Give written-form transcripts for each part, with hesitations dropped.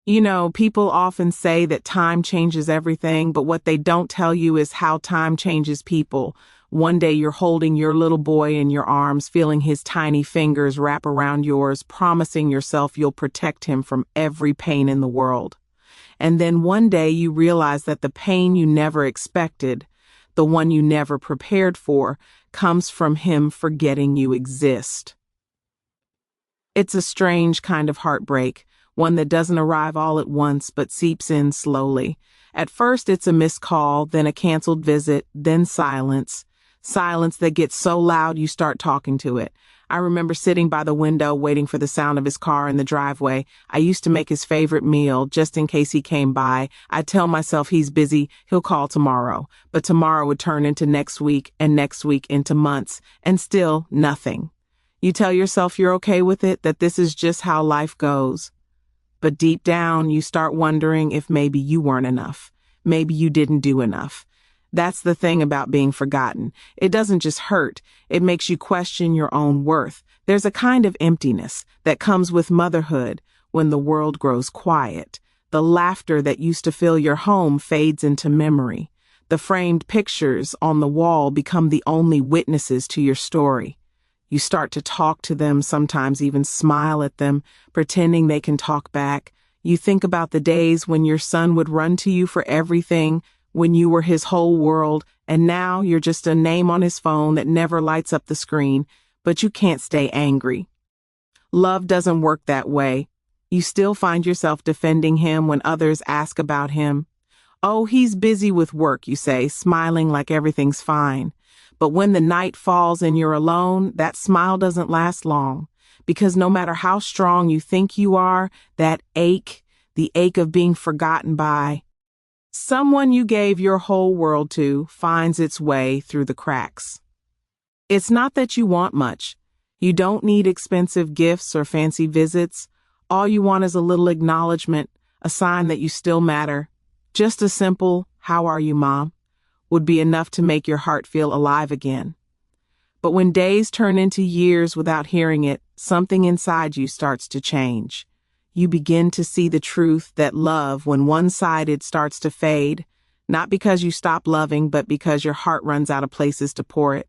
You know, people often say that time changes everything, but what they don't tell you is how time changes people. One day you're holding your little boy in your arms, feeling his tiny fingers wrap around yours, promising yourself you'll protect him from every pain in the world. And then one day you realize that the pain you never expected, the one you never prepared for, comes from him forgetting you exist. It's a strange kind of heartbreak, one that doesn't arrive all at once but seeps in slowly. At first it's a missed call, then a canceled visit, then silence. Silence that gets so loud you start talking to it. I remember sitting by the window waiting for the sound of his car in the driveway. I used to make his favorite meal just in case he came by. I'd tell myself he's busy, he'll call tomorrow. But tomorrow would turn into next week and next week into months, and still nothing. You tell yourself you're okay with it, that this is just how life goes. But deep down, you start wondering if maybe you weren't enough. Maybe you didn't do enough. That's the thing about being forgotten. It doesn't just hurt, it makes you question your own worth. There's a kind of emptiness that comes with motherhood when the world grows quiet. The laughter that used to fill your home fades into memory. The framed pictures on the wall become the only witnesses to your story. You start to talk to them, sometimes even smile at them, pretending they can talk back. You think about the days when your son would run to you for everything, when you were his whole world, and now you're just a name on his phone that never lights up the screen, but you can't stay angry. Love doesn't work that way. You still find yourself defending him when others ask about him. Oh, he's busy with work, you say, smiling like everything's fine. But when the night falls and you're alone, that smile doesn't last long. Because no matter how strong you think you are, that ache, the ache of being forgotten by someone you gave your whole world to, finds its way through the cracks. It's not that you want much. You don't need expensive gifts or fancy visits. All you want is a little acknowledgement, a sign that you still matter. Just a simple, "How are you, Mom?" would be enough to make your heart feel alive again. But when days turn into years without hearing it, something inside you starts to change. You begin to see the truth that love, when one-sided, starts to fade, not because you stop loving, but because your heart runs out of places to pour it.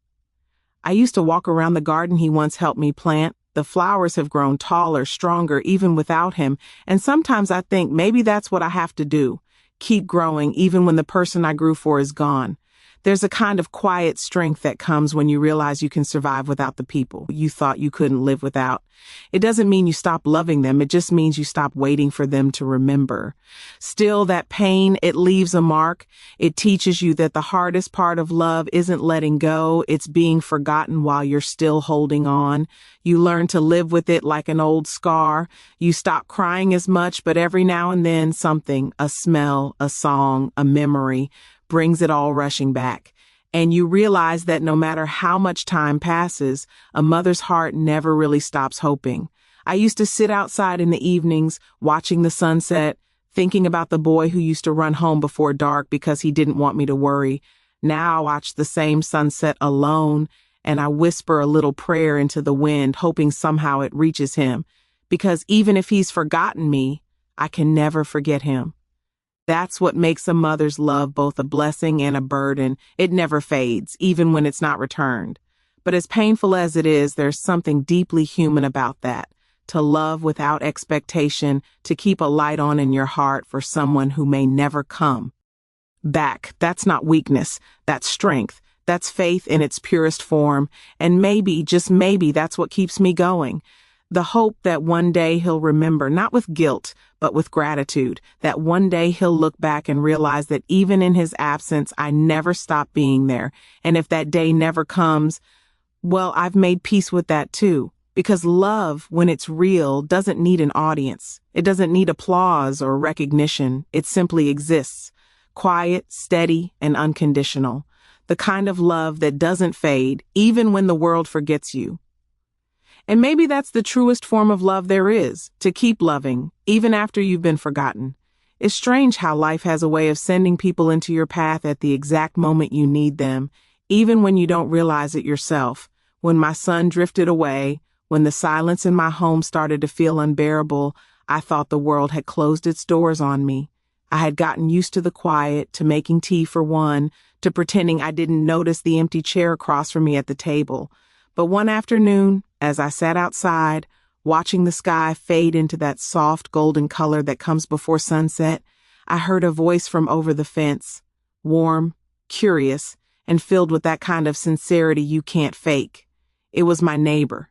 I used to walk around the garden he once helped me plant. The flowers have grown taller, stronger, even without him, and sometimes I think maybe that's what I have to do. Keep growing even when the person I grew for is gone. There's a kind of quiet strength that comes when you realize you can survive without the people you thought you couldn't live without. It doesn't mean you stop loving them, it just means you stop waiting for them to remember. Still, that pain, it leaves a mark. It teaches you that the hardest part of love isn't letting go, it's being forgotten while you're still holding on. You learn to live with it like an old scar. You stop crying as much, but every now and then something, a smell, a song, a memory, brings it all rushing back. And you realize that no matter how much time passes, a mother's heart never really stops hoping. I used to sit outside in the evenings, watching the sunset, thinking about the boy who used to run home before dark because he didn't want me to worry. Now I watch the same sunset alone, and I whisper a little prayer into the wind, hoping somehow it reaches him. Because even if he's forgotten me, I can never forget him. That's what makes a mother's love both a blessing and a burden. It never fades, even when it's not returned. But as painful as it is, there's something deeply human about that. To love without expectation, to keep a light on in your heart for someone who may never come back. That's not weakness, that's strength. That's faith in its purest form. And maybe, just maybe, that's what keeps me going. The hope that one day he'll remember, not with guilt, but with gratitude, that one day he'll look back and realize that even in his absence, I never stopped being there. And if that day never comes, well, I've made peace with that too. Because love, when it's real, doesn't need an audience. It doesn't need applause or recognition. It simply exists. Quiet, steady, and unconditional. The kind of love that doesn't fade, even when the world forgets you. And maybe that's the truest form of love there is, to keep loving, even after you've been forgotten. It's strange how life has a way of sending people into your path at the exact moment you need them, even when you don't realize it yourself. When my son drifted away, when the silence in my home started to feel unbearable, I thought the world had closed its doors on me. I had gotten used to the quiet, to making tea for one, to pretending I didn't notice the empty chair across from me at the table. But one afternoon, as I sat outside, watching the sky fade into that soft golden color that comes before sunset, I heard a voice from over the fence, warm, curious, and filled with that kind of sincerity you can't fake. It was my neighbor,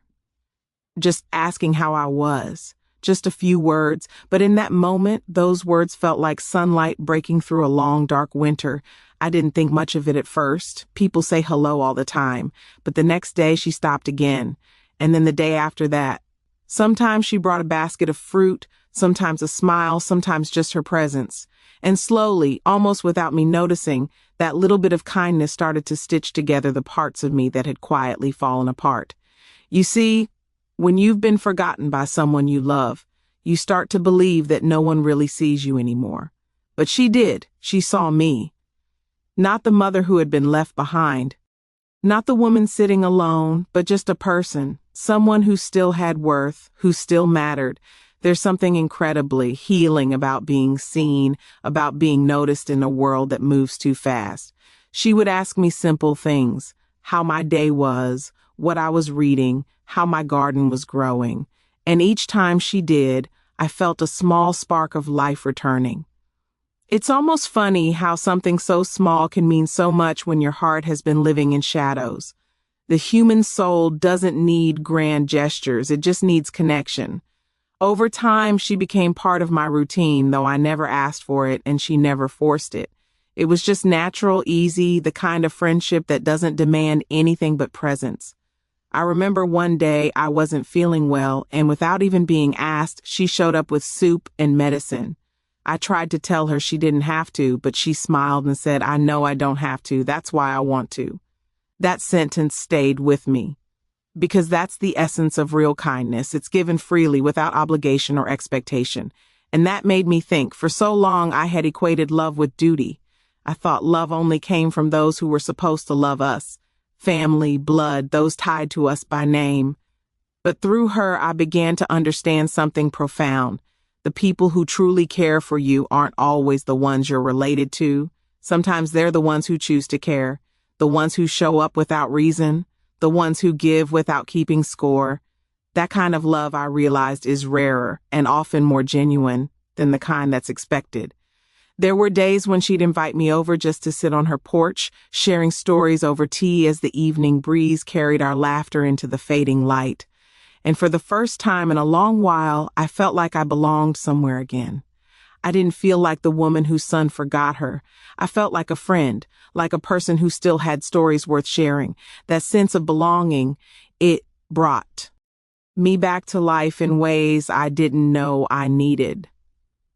just asking how I was. Just a few words, but in that moment, those words felt like sunlight breaking through a long, dark winter. I didn't think much of it at first. People say hello all the time, but the next day she stopped again, and then the day after that. Sometimes she brought a basket of fruit, sometimes a smile, sometimes just her presence. And slowly, almost without me noticing, that little bit of kindness started to stitch together the parts of me that had quietly fallen apart. You see, when you've been forgotten by someone you love, you start to believe that no one really sees you anymore. But she did. She saw me. Not the mother who had been left behind. Not the woman sitting alone, but just a person. Someone who still had worth, who still mattered. There's something incredibly healing about being seen, about being noticed in a world that moves too fast. She would ask me simple things, how my day was, what I was reading, how my garden was growing. And each time she did, I felt a small spark of life returning. It's almost funny how something so small can mean so much when your heart has been living in shadows. The human soul doesn't need grand gestures, it just needs connection. Over time, she became part of my routine, though I never asked for it and she never forced it. It was just natural, easy, the kind of friendship that doesn't demand anything but presence. I remember one day I wasn't feeling well, and without even being asked, she showed up with soup and medicine. I tried to tell her she didn't have to, but she smiled and said, "I know I don't have to. That's why I want to." That sentence stayed with me. Because that's the essence of real kindness. It's given freely without obligation or expectation. And that made me think. For so long, I had equated love with duty. I thought love only came from those who were supposed to love us. Family, blood, those tied to us by name. But through her, I began to understand something profound. The people who truly care for you aren't always the ones you're related to. Sometimes they're the ones who choose to care, the ones who show up without reason, the ones who give without keeping score. That kind of love, I realized, is rarer and often more genuine than the kind that's expected. There were days when she'd invite me over just to sit on her porch, sharing stories over tea as the evening breeze carried our laughter into the fading light. And for the first time in a long while, I felt like I belonged somewhere again. I didn't feel like the woman whose son forgot her. I felt like a friend, like a person who still had stories worth sharing. That sense of belonging, it brought me back to life in ways I didn't know I needed.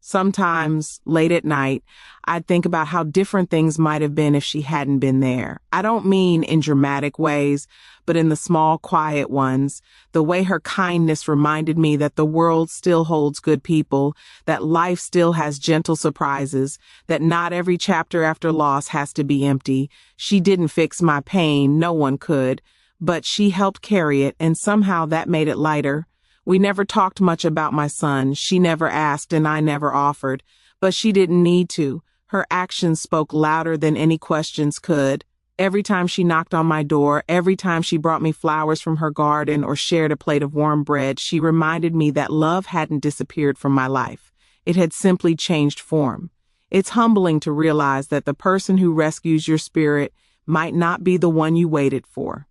Sometimes, late at night, I'd think about how different things might have been if she hadn't been there. I don't mean in dramatic ways, but in the small, quiet ones. The way her kindness reminded me that the world still holds good people, that life still has gentle surprises, that not every chapter after loss has to be empty. She didn't fix my pain, no one could, but she helped carry it, and somehow that made it lighter. We never talked much about my son. She never asked and I never offered, but she didn't need to. Her actions spoke louder than any questions could. Every time she knocked on my door, every time she brought me flowers from her garden or shared a plate of warm bread, she reminded me that love hadn't disappeared from my life. It had simply changed form. It's humbling to realize that the person who rescues your spirit might not be the one you waited for.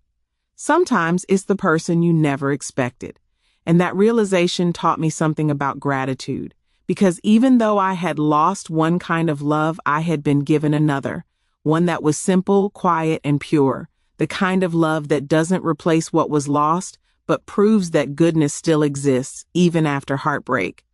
Sometimes it's the person you never expected. And that realization taught me something about gratitude, because even though I had lost one kind of love, I had been given another, one that was simple, quiet, and pure, the kind of love that doesn't replace what was lost, but proves that goodness still exists, even after heartbreak.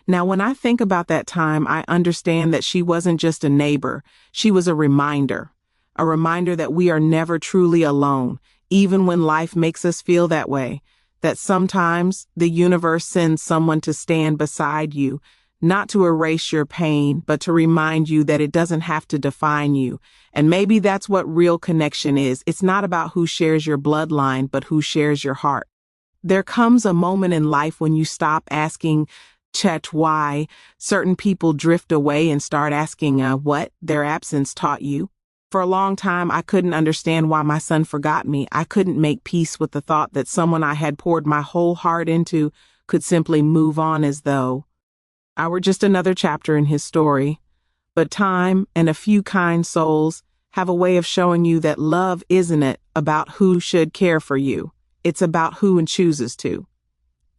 Now, when I think about that time, I understand that she wasn't just a neighbor, she was a reminder that we are never truly alone, even when life makes us feel that way. That sometimes the universe sends someone to stand beside you, not to erase your pain, but to remind you that it doesn't have to define you. And maybe that's what real connection is. It's not about who shares your bloodline, but who shares your heart. There comes a moment in life when you stop asking, Checked why certain people drift away and start asking what their absence taught you. For a long time, I couldn't understand why my son forgot me. I couldn't make peace with the thought that someone I had poured my whole heart into could simply move on as though I were just another chapter in his story. But time and a few kind souls have a way of showing you that love isn't about who should care for you. It's about who chooses to.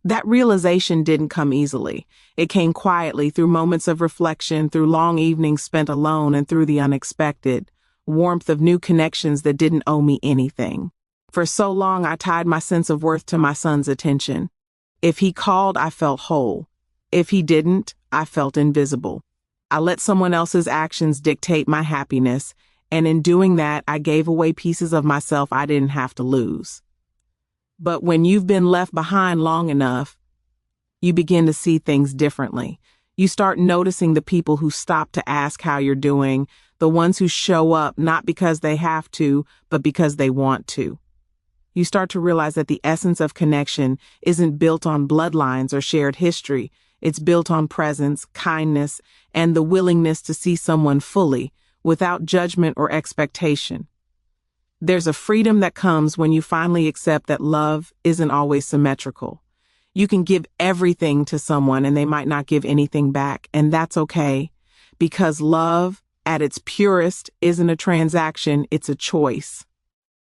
That realization didn't come easily. It came quietly through moments of reflection, through long evenings spent alone, and through the unexpected warmth of new connections that didn't owe me anything. For so long, I tied my sense of worth to my son's attention. If he called, I felt whole. If he didn't, I felt invisible. I let someone else's actions dictate my happiness, and in doing that, I gave away pieces of myself I didn't have to lose. But when you've been left behind long enough, you begin to see things differently. You start noticing the people who stop to ask how you're doing, the ones who show up not because they have to, but because they want to. You start to realize that the essence of connection isn't built on bloodlines or shared history. It's built on presence, kindness, and the willingness to see someone fully, without judgment or expectation. There's a freedom that comes when you finally accept that love isn't always symmetrical. You can give everything to someone and they might not give anything back, and that's okay, because love, at its purest, isn't a transaction, it's a choice.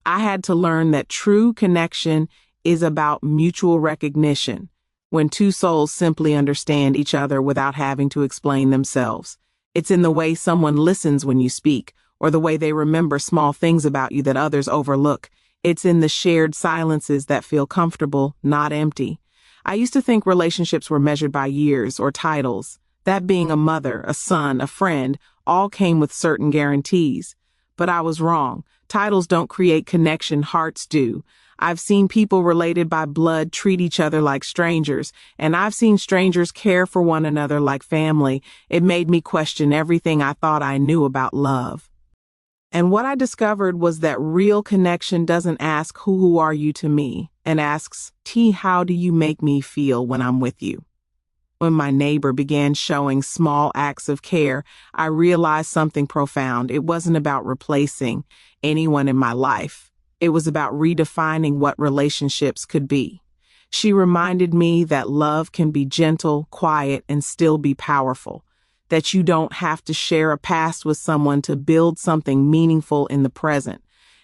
I had to learn that true connection is about mutual recognition, when two souls simply understand each other without having to explain themselves. It's in the way someone listens when you speak, or the way they remember small things about you that others overlook. It's in the shared silences that feel comfortable, not empty. I used to think relationships were measured by years or titles. That being a mother, a son, a friend, all came with certain guarantees. But I was wrong. Titles don't create connection, hearts do. I've seen people related by blood treat each other like strangers, and I've seen strangers care for one another like family. It made me question everything I thought I knew about love. And what I discovered was that real connection doesn't ask, who are you to me? And asks, how do you make me feel when I'm with you? When my neighbor began showing small acts of care, I realized something profound. It wasn't about replacing anyone in my life. It was about redefining what relationships could be. She reminded me that love can be gentle, quiet, and still be powerful. That you don't have to share a past with someone to build something meaningful in the present.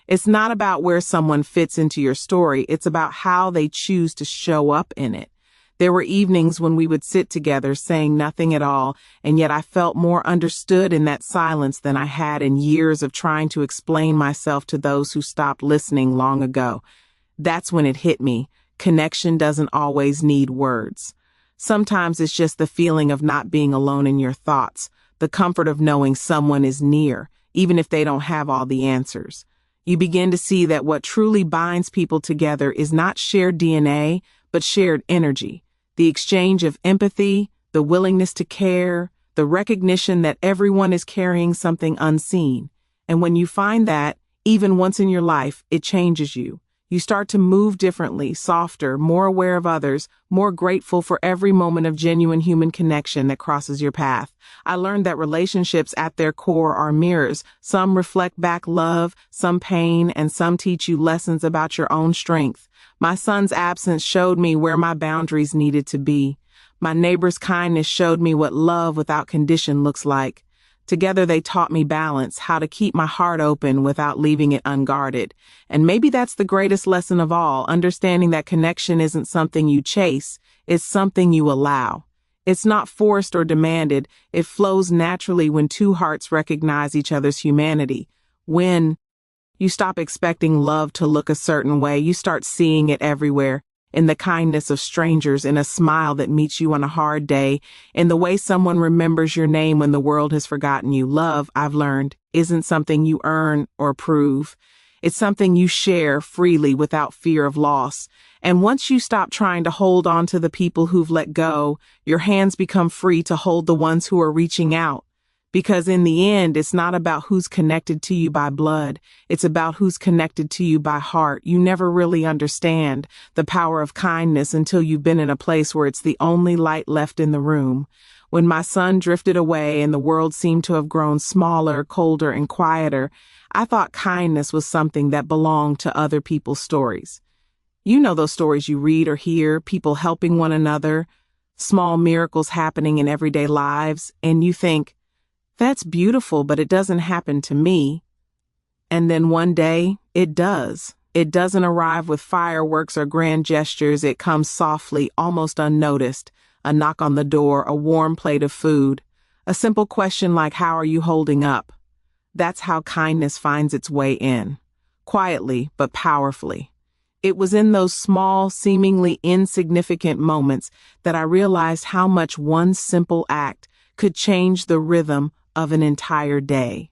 It's not about where someone fits into your story, it's about how they choose to show up in it. There were evenings when we would sit together saying nothing at all, and yet I felt more understood in that silence than I had in years of trying to explain myself to those who stopped listening long ago. That's when it hit me. Connection doesn't always need words. Sometimes it's just the feeling of not being alone in your thoughts, the comfort of knowing someone is near, even if they don't have all the answers. You begin to see that what truly binds people together is not shared DNA, but shared energy, the exchange of empathy, the willingness to care, the recognition that everyone is carrying something unseen. And when you find that, even once in your life, it changes you. You start to move differently, softer, more aware of others, more grateful for every moment of genuine human connection that crosses your path. I learned that relationships at their core are mirrors. Some reflect back love, some pain, and some teach you lessons about your own strength. My son's absence showed me where my boundaries needed to be. My neighbor's kindness showed me what love without condition looks like. Together they taught me balance, how to keep my heart open without leaving it unguarded. And maybe that's the greatest lesson of all, understanding that connection isn't something you chase, it's something you allow. It's not forced or demanded, it flows naturally when two hearts recognize each other's humanity. When you stop expecting love to look a certain way, you start seeing it everywhere. In the kindness of strangers, in a smile that meets you on a hard day, in the way someone remembers your name when the world has forgotten you. Love, I've learned, isn't something you earn or prove. It's something you share freely without fear of loss. And once you stop trying to hold on to the people who've let go, your hands become free to hold the ones who are reaching out. Because in the end, it's not about who's connected to you by blood. It's about who's connected to you by heart. You never really understand the power of kindness until you've been in a place where it's the only light left in the room. When my son drifted away and the world seemed to have grown smaller, colder, and quieter, I thought kindness was something that belonged to other people's stories. You know those stories you read or hear, people helping one another, small miracles happening in everyday lives, and you think, that's beautiful, but it doesn't happen to me. And then one day, it does. It doesn't arrive with fireworks or grand gestures. It comes softly, almost unnoticed. A knock on the door, a warm plate of food, a simple question like, how are you holding up? That's how kindness finds its way in. Quietly, but powerfully. It was in those small, seemingly insignificant moments that I realized how much one simple act could change the rhythm of an entire day.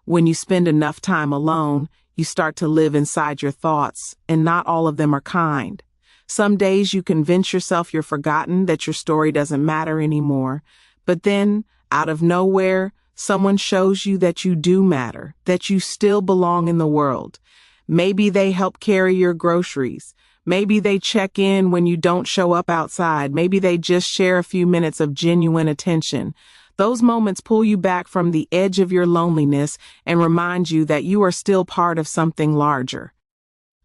When you spend enough time alone, you start to live inside your thoughts, and not all of them are kind. Some days you convince yourself you're forgotten, that your story doesn't matter anymore. But then, out of nowhere, someone shows you that you do matter, that you still belong in the world. Maybe they help carry your groceries. Maybe they check in when you don't show up outside. Maybe they just share a few minutes of genuine attention. Those moments pull you back from the edge of your loneliness and remind you that you are still part of something larger.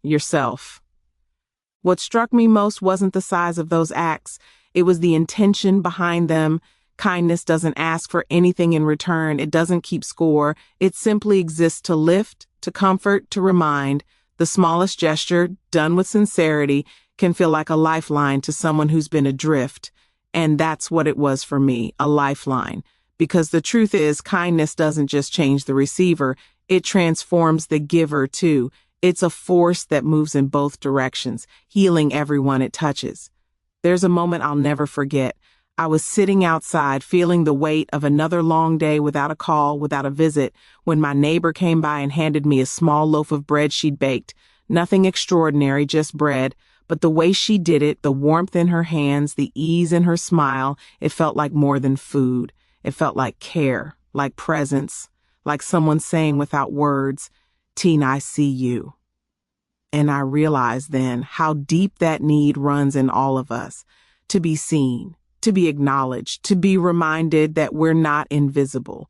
Yourself. What struck me most wasn't the size of those acts. It was the intention behind them. Kindness doesn't ask for anything in return. It doesn't keep score. It simply exists to lift, to comfort, to remind. The smallest gesture, done with sincerity, can feel like a lifeline to someone who's been adrift. And that's what it was for me, a lifeline. Because the truth is, kindness doesn't just change the receiver, it transforms the giver too. It's a force that moves in both directions, healing everyone it touches. There's a moment I'll never forget. I was sitting outside, feeling the weight of another long day without a call, without a visit, when my neighbor came by and handed me a small loaf of bread she'd baked. Nothing extraordinary, just bread. But the way she did it, the warmth in her hands, the ease in her smile, it felt like more than food. It felt like care, like presence, like someone saying without words, "Teen, I see you." And I realized then how deep that need runs in all of us, to be seen, to be acknowledged, to be reminded that we're not invisible.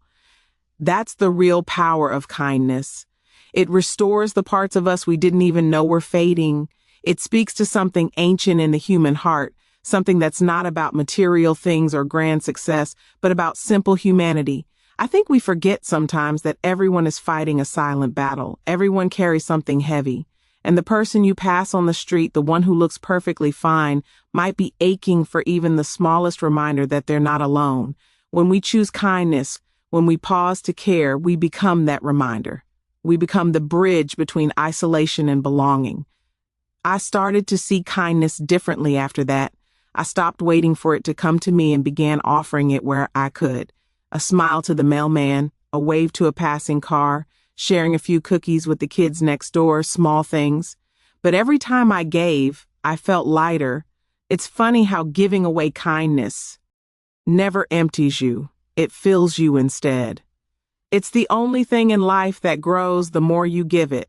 That's the real power of kindness. It restores the parts of us we didn't even know were fading. It speaks to something ancient in the human heart, something that's not about material things or grand success, but about simple humanity. I think we forget sometimes that everyone is fighting a silent battle. Everyone carries something heavy. And the person you pass on the street, the one who looks perfectly fine, might be aching for even the smallest reminder that they're not alone. When we choose kindness, when we pause to care, we become that reminder. We become the bridge between isolation and belonging. I started to see kindness differently after that. I stopped waiting for it to come to me and began offering it where I could. A smile to the mailman, a wave to a passing car, sharing a few cookies with the kids next door, small things. But every time I gave, I felt lighter. It's funny how giving away kindness never empties you. It fills you instead. It's the only thing in life that grows the more you give it.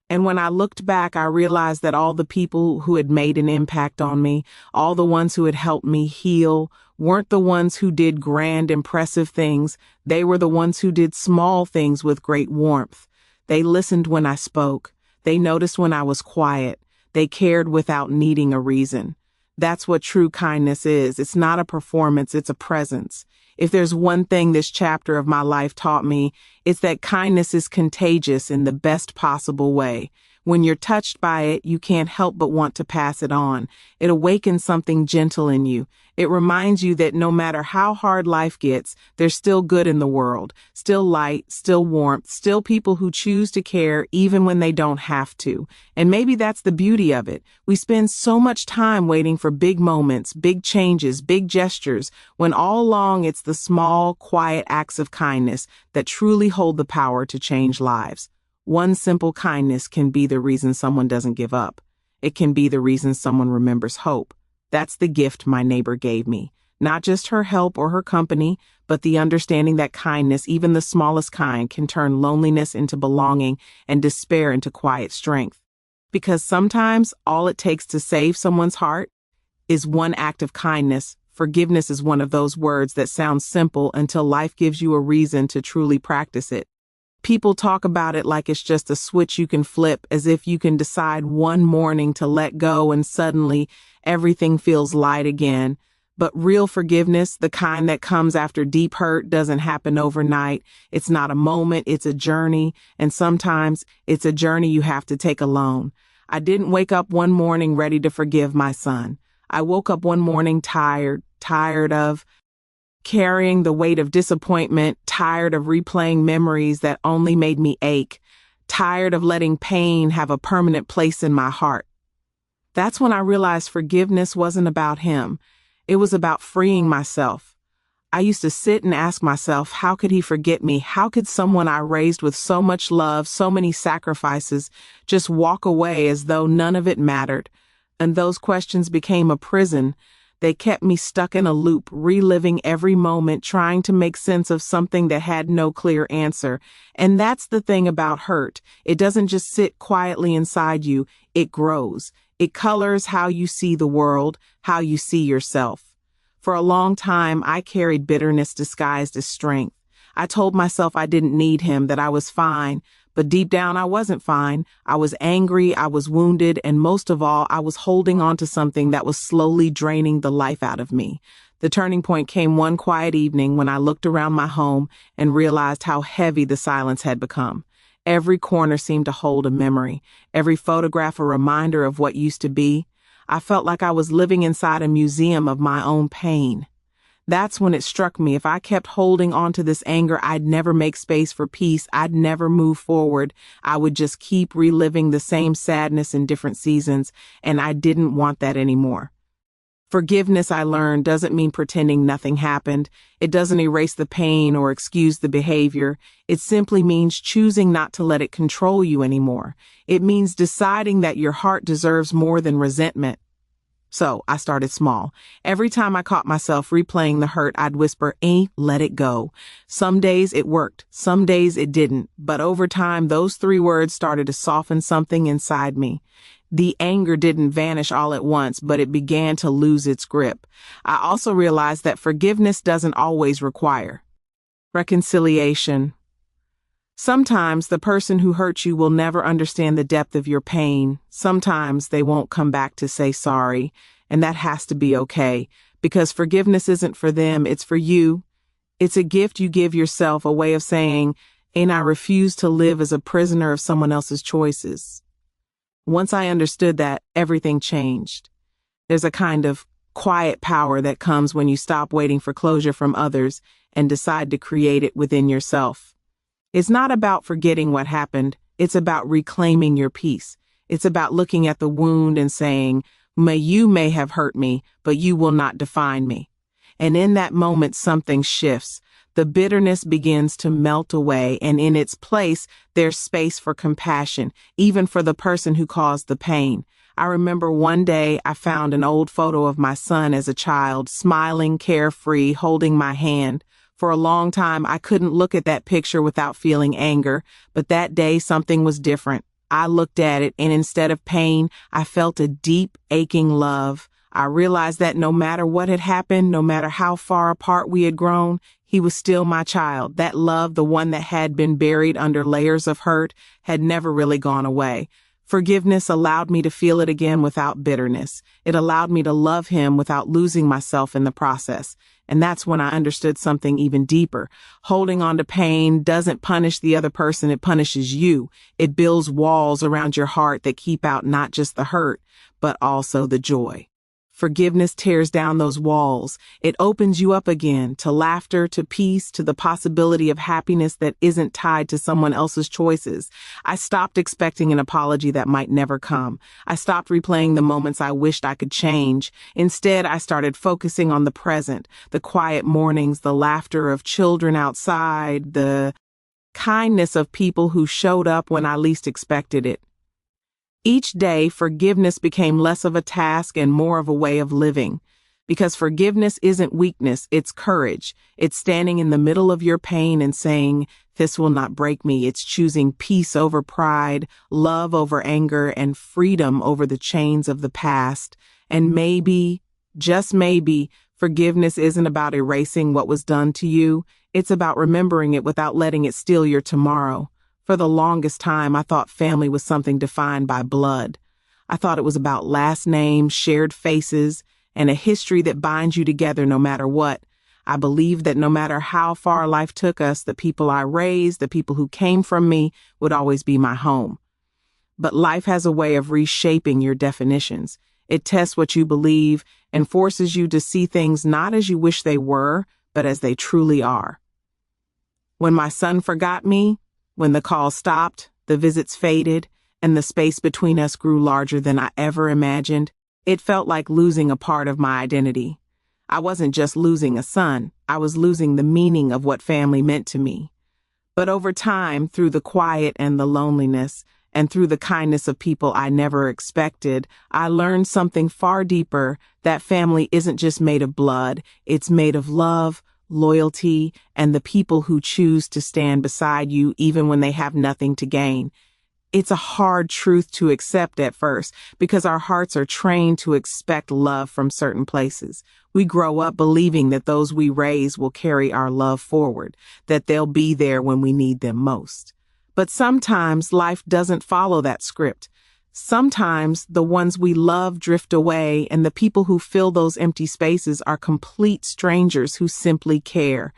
And when I looked back, I realized that all the people who had made an impact on me, all the ones who had helped me heal, weren't the ones who did grand, impressive things. They were the ones who did small things with great warmth. They listened when I spoke. They noticed when I was quiet. They cared without needing a reason. That's what true kindness is. It's not a performance, it's a presence. If there's one thing this chapter of my life taught me, it's that kindness is contagious in the best possible way. When you're touched by it, you can't help but want to pass it on. It awakens something gentle in you. It reminds you that no matter how hard life gets, there's still good in the world, still light, still warmth, still people who choose to care even when they don't have to. And maybe that's the beauty of it. We spend so much time waiting for big moments, big changes, big gestures, when all along it's the small, quiet acts of kindness that truly hold the power to change lives. One simple kindness can be the reason someone doesn't give up. It can be the reason someone remembers hope. That's the gift my neighbor gave me. Not just her help or her company, but the understanding that kindness, even the smallest kind, can turn loneliness into belonging and despair into quiet strength. Because sometimes all it takes to save someone's heart is one act of kindness. Forgiveness is one of those words that sounds simple until life gives you a reason to truly practice it. People talk about it like it's just a switch you can flip, as if you can decide one morning to let go and suddenly everything feels light again. But real forgiveness, the kind that comes after deep hurt, doesn't happen overnight. It's not a moment, it's a journey, and sometimes it's a journey you have to take alone. I didn't wake up one morning ready to forgive my son. I woke up one morning tired of carrying the weight of disappointment, tired of replaying memories that only made me ache, tired of letting pain have a permanent place in my heart. That's when I realized forgiveness wasn't about him. It was about freeing myself. I used to sit and ask myself, how could he forget me? How could someone I raised with so much love, so many sacrifices, just walk away as though none of it mattered? And those questions became a prison. They kept me stuck in a loop, reliving every moment, trying to make sense of something that had no clear answer. And that's the thing about hurt. It doesn't just sit quietly inside you, it grows. It colors how you see the world, how you see yourself. For a long time, I carried bitterness disguised as strength. I told myself I didn't need him, that I was fine. But deep down, I wasn't fine. I was angry, I was wounded, and most of all, I was holding on to something that was slowly draining the life out of me. The turning point came one quiet evening when I looked around my home and realized how heavy the silence had become. Every corner seemed to hold a memory, every photograph a reminder of what used to be. I felt like I was living inside a museum of my own pain. That's when it struck me. If I kept holding on to this anger, I'd never make space for peace. I'd never move forward. I would just keep reliving the same sadness in different seasons, and I didn't want that anymore. Forgiveness, I learned, doesn't mean pretending nothing happened. It doesn't erase the pain or excuse the behavior. It simply means choosing not to let it control you anymore. It means deciding that your heart deserves more than resentment. So I started small. Every time I caught myself replaying the hurt, I'd whisper, let it go. Some days it worked, some days it didn't. But over time, those 3 words started to soften something inside me. The anger didn't vanish all at once, but it began to lose its grip. I also realized that forgiveness doesn't always require reconciliation. Sometimes the person who hurt you will never understand the depth of your pain. Sometimes they won't come back to say sorry, and that has to be okay, because forgiveness isn't for them, it's for you. It's a gift you give yourself, a way of saying, I refuse to live as a prisoner of someone else's choices. Once I understood that, everything changed. There's a kind of quiet power that comes when you stop waiting for closure from others and decide to create it within yourself. It's not about forgetting what happened. It's about reclaiming your peace. It's about looking at the wound and saying, you may have hurt me, but you will not define me. And in that moment, something shifts. The bitterness begins to melt away, and in its place, there's space for compassion, even for the person who caused the pain. I remember one day I found an old photo of my son as a child, smiling, carefree, holding my hand. For a long time, I couldn't look at that picture without feeling anger, but that day something was different. I looked at it, and instead of pain, I felt a deep, aching love. I realized that no matter what had happened, no matter how far apart we had grown, he was still my child. That love, the one that had been buried under layers of hurt, had never really gone away. Forgiveness allowed me to feel it again without bitterness. It allowed me to love him without losing myself in the process. And that's when I understood something even deeper. Holding on to pain doesn't punish the other person, it punishes you. It builds walls around your heart that keep out not just the hurt, but also the joy. Forgiveness tears down those walls. It opens you up again to laughter, to peace, to the possibility of happiness that isn't tied to someone else's choices. I stopped expecting an apology that might never come. I stopped replaying the moments I wished I could change. Instead, I started focusing on the present, the quiet mornings, the laughter of children outside, the kindness of people who showed up when I least expected it. Each day, forgiveness became less of a task and more of a way of living. Because forgiveness isn't weakness, it's courage. It's standing in the middle of your pain and saying, "This will not break me." It's choosing peace over pride, love over anger, and freedom over the chains of the past. And maybe, just maybe, forgiveness isn't about erasing what was done to you. It's about remembering it without letting it steal your tomorrow. For the longest time, I thought family was something defined by blood. I thought it was about last names, shared faces, and a history that binds you together no matter what. I believed that no matter how far life took us, the people I raised, the people who came from me, would always be my home. But life has a way of reshaping your definitions. It tests what you believe and forces you to see things not as you wish they were, but as they truly are. When my son forgot me, when the calls stopped, the visits faded, and the space between us grew larger than I ever imagined, it felt like losing a part of my identity. I wasn't just losing a son, I was losing the meaning of what family meant to me. But over time, through the quiet and the loneliness, and through the kindness of people I never expected, I learned something far deeper, that family isn't just made of blood, it's made of love, loyalty, and the people who choose to stand beside you even when they have nothing to gain. It's a hard truth to accept at first because our hearts are trained to expect love from certain places. We grow up believing that those we raise will carry our love forward, that they'll be there when we need them most. But sometimes life doesn't follow that script. Sometimes the ones we love drift away, and the people who fill those empty spaces are complete strangers who simply care.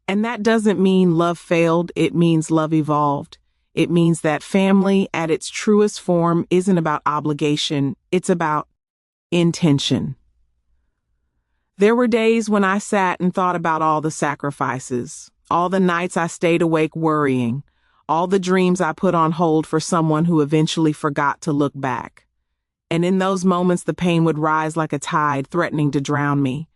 And that doesn't mean love failed, it means love evolved. It means that family at its truest form isn't about obligation, it's about intention. There were days when I sat and thought about all the sacrifices, all the nights I stayed awake worrying, all the dreams I put on hold for someone who eventually forgot to look back. And in those moments, the pain would rise like a tide, threatening to drown me.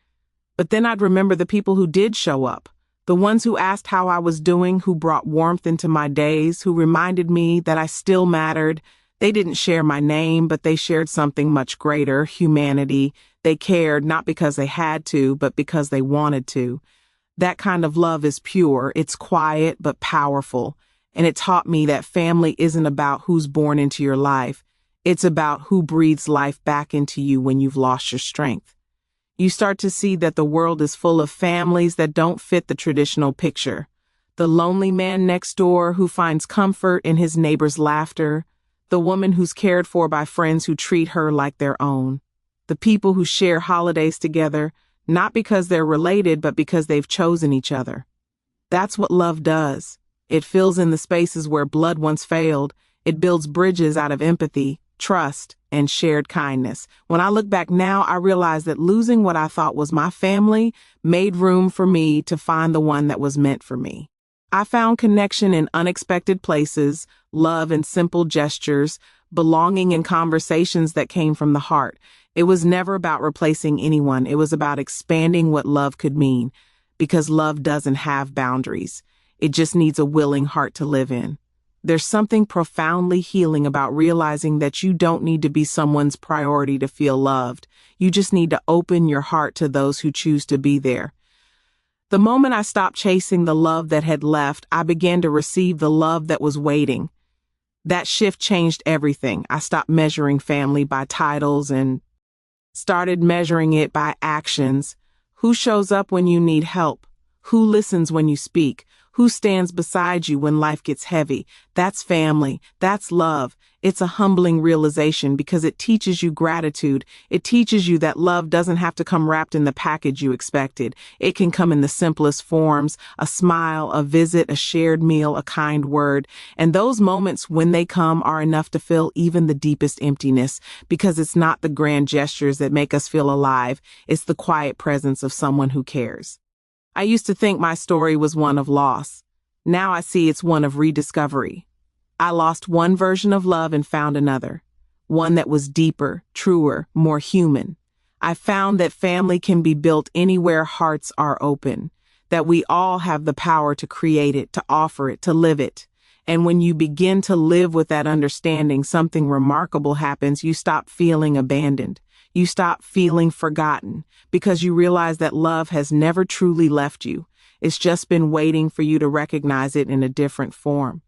But then I'd remember the people who did show up. The ones who asked how I was doing, who brought warmth into my days, who reminded me that I still mattered. They didn't share my name, but they shared something much greater, humanity. They cared not because they had to, but because they wanted to. That kind of love is pure, it's quiet but powerful. And it taught me that family isn't about who's born into your life. It's about who breathes life back into you when you've lost your strength. You start to see that the world is full of families that don't fit the traditional picture. The lonely man next door who finds comfort in his neighbor's laughter. The woman who's cared for by friends who treat her like their own. The people who share holidays together, not because they're related, but because they've chosen each other. That's what love does. It fills in the spaces where blood once failed. It builds bridges out of empathy, trust, and shared kindness. When I look back now, I realize that losing what I thought was my family made room for me to find the one that was meant for me. I found connection in unexpected places, love in simple gestures, belonging in conversations that came from the heart. It was never about replacing anyone. It was about expanding what love could mean, because love doesn't have boundaries. It just needs a willing heart to live in. There's something profoundly healing about realizing that you don't need to be someone's priority to feel loved. You just need to open your heart to those who choose to be there. The moment I stopped chasing the love that had left, I began to receive the love that was waiting. That shift changed everything. I stopped measuring family by titles and started measuring it by actions. Who shows up when you need help? Who listens when you speak? Who stands beside you when life gets heavy? That's family. That's love. It's a humbling realization because it teaches you gratitude. It teaches you that love doesn't have to come wrapped in the package you expected. It can come in the simplest forms, a smile, a visit, a shared meal, a kind word. And those moments when they come are enough to fill even the deepest emptiness, because it's not the grand gestures that make us feel alive. It's the quiet presence of someone who cares. I used to think my story was one of loss. Now I see it's one of rediscovery. I lost one version of love and found another, one that was deeper, truer, more human. I found that family can be built anywhere hearts are open, that we all have the power to create it, to offer it, to live it. And when you begin to live with that understanding, something remarkable happens. You stop feeling abandoned. You stop feeling forgotten because you realize that love has never truly left you. It's just been waiting for you to recognize it in a different form.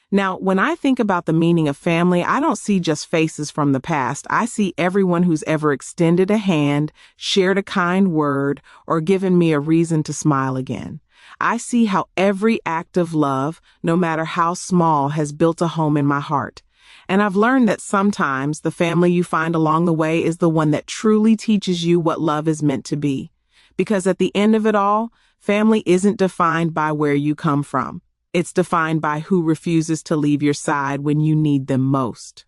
Now, when I think about the meaning of family, I don't see just faces from the past. I see everyone who's ever extended a hand, shared a kind word, or given me a reason to smile again. I see how every act of love, no matter how small, has built a home in my heart. And I've learned that sometimes the family you find along the way is the one that truly teaches you what love is meant to be. Because at the end of it all, family isn't defined by where you come from. It's defined by who refuses to leave your side when you need them most.